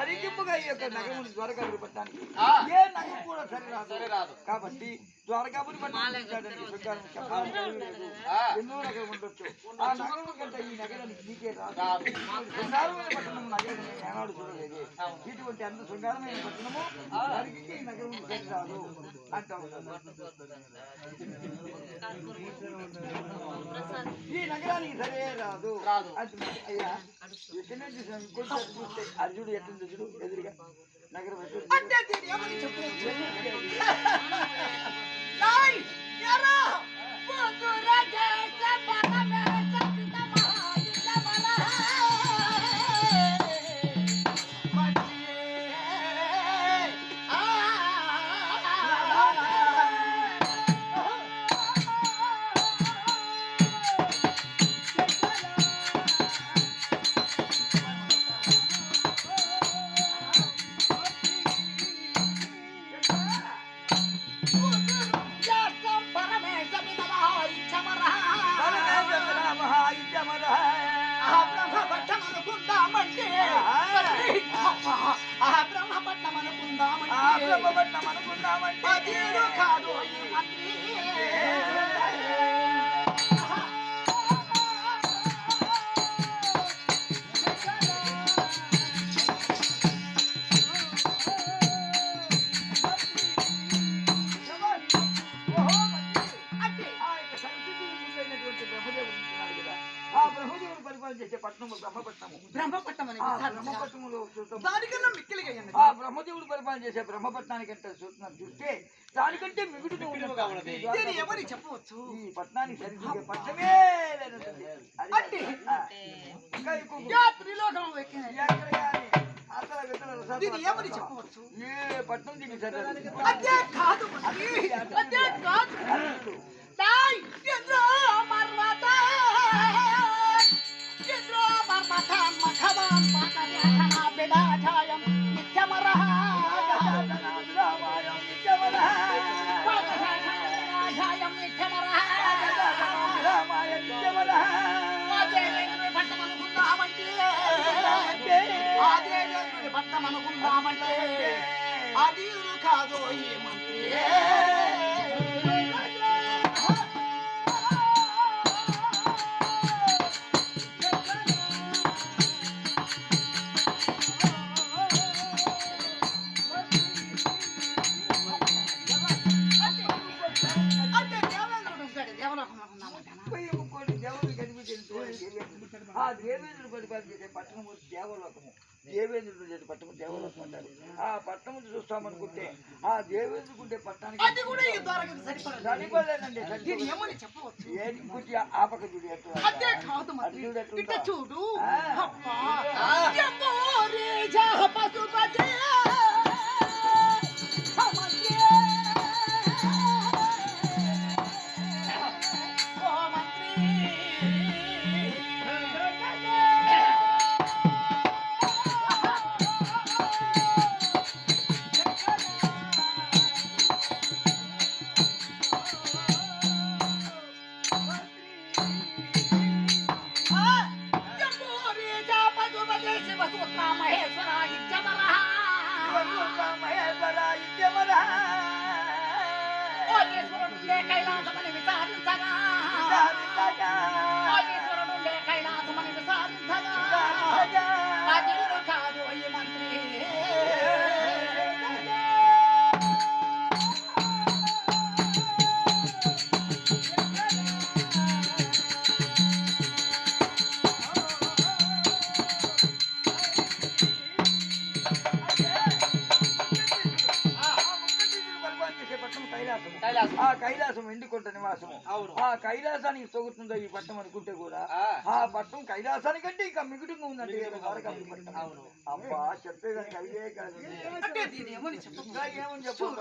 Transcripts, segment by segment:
అరిగింపుగా ఈ యొక్క నగమును ద్వారకాపురి పట్టడానికి ఏ నగం కూడా సరి రాదు కాబట్టి ద్వారకాపురి ఎన్నో నగరం ఉండొచ్చు. ఆ నగరం కంటే ఈ నగరానికి నీకే రాదు. శృంగారమైన పట్టణం నగరం ఏనాడు చూడలేదు. ఇటువంటి అంత శృంగారమైన పట్టణము దానికి ఈ నగరం సరి రాదు అంటావు. ఈ నగరానికి సరే రాదు అంటున్నాడు. అయ్యా ఎక్కడి నుంచి చూస్తే అర్జునుడు ఎట్లుంది చూడు ఎదురుగా నగరం కాదు చేసే పట్టణము బ్రహ్మపట్నములో దానికన్నా మిక్కిలిగా ఆ బ్రహ్మదేవుడు పరిపాలన చేసే బ్రహ్మపట్నానికంటే చూస్తే దానికంటే మిగులుతూ ఉండదు. ఎవరి చెప్పవచ్చు ఈ పట్టణానికి సరిగ్గా పట్టణమే లేదండి. చెప్పవచ్చు ఏ పట్టణం దీనికి కాదు పట్టమనుకుందామంటే అది కాదు ఏమంటే ఆ దేవేంద్రుడు పరిపాలన చేసే పట్టణము దేవలోకము. దేవేంద్రుడు చేసే పట్టణము దేవలోకం అంటారు. ఆ పట్టణము చూస్తామనుకుంటే ఆ దేవేంద్రుడు పట్టణానికి సరిపడలేదండి. ఏది గురించి ఆపక చూడు ఎట్లా చూడు నారాయణమరా ఈశ్వరుడుండే కైలాసమని విచారించగా ఈశ్వరుడుండే కైలాసమని విచారించగా అదిరు కాదు ఈ మంత్రి ఆ కైలాసం ఎండుకొంట నివాసము ఆ కైలాసానికి తొగుతుందో ఈ పట్టణం అనుకుంటే కూడా ఆ పట్టణం కైలాసానికంటే ఇంకా మిగుడుగా ఉందంటే అబ్బా చెప్పేదానికి అదే కాదు ఏమని అదే కాదు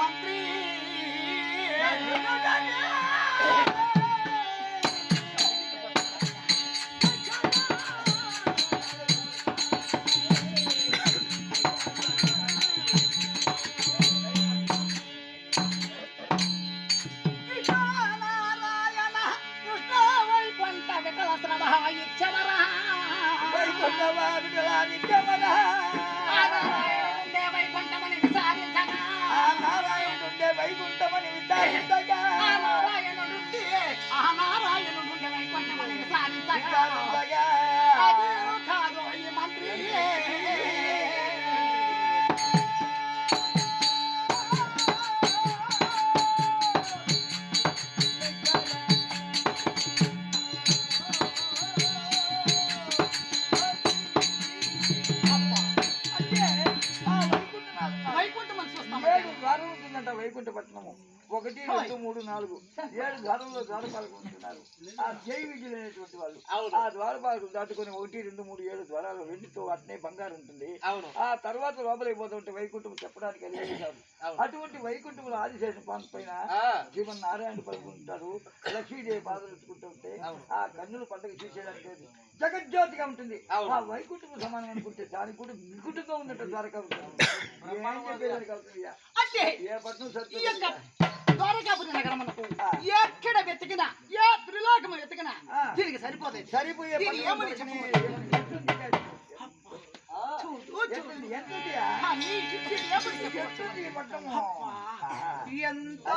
మంత్రి వైకుంఠమని విచారించగా నారాయణుండే వైకుంఠమని విచారించగా నారాయణుండే వైకుంఠమని విచారించగా కాదు ఈ మంత్రి వైకుంఠపట్నము 1, 2, 3, 4 7 ద్వారంలో ద్వారపాలకు ఉంటున్నారు. ఆ జై విజయులు అనేటువంటి వాళ్ళు ఆ ద్వారపాలకు దాటుకొని 1, 2, 3, 7 ద్వారాలు వెండితో అట్నే బంగారు ఉంటుంది. ఆ తర్వాత లోపలైపోతుంటే వైకుంఠం చెప్పడానికి వెళ్ళేసారు. అటువంటి వైకుంఠములు ఆదిశేష పాన్ పైన శ్రీమన్ నారాయణ పలుకుంటారు. లక్ష్మీదేవి బాధలు ఎత్తుకుంటుంటే ఆ కన్నులు పండుగ చూసేయడానికి జగజ్యోతిగా ఉంటుంది. ఆ వైకుంఠము సమానం అనుకుంటే దానికి కూడా మిగుటుగా ఉన్నట్టు ద్వారకా ఏం చెప్పేదానికి అవుతుందియా ఏ పట్నం సత్యం ద్వారకాపురి నగరం మనకు ఎక్కడ వెతికినా ఏ త్రిలోకము వెతికినా దీనికి సరిపోతాయి. సరిపోయే ఏమని ఎంత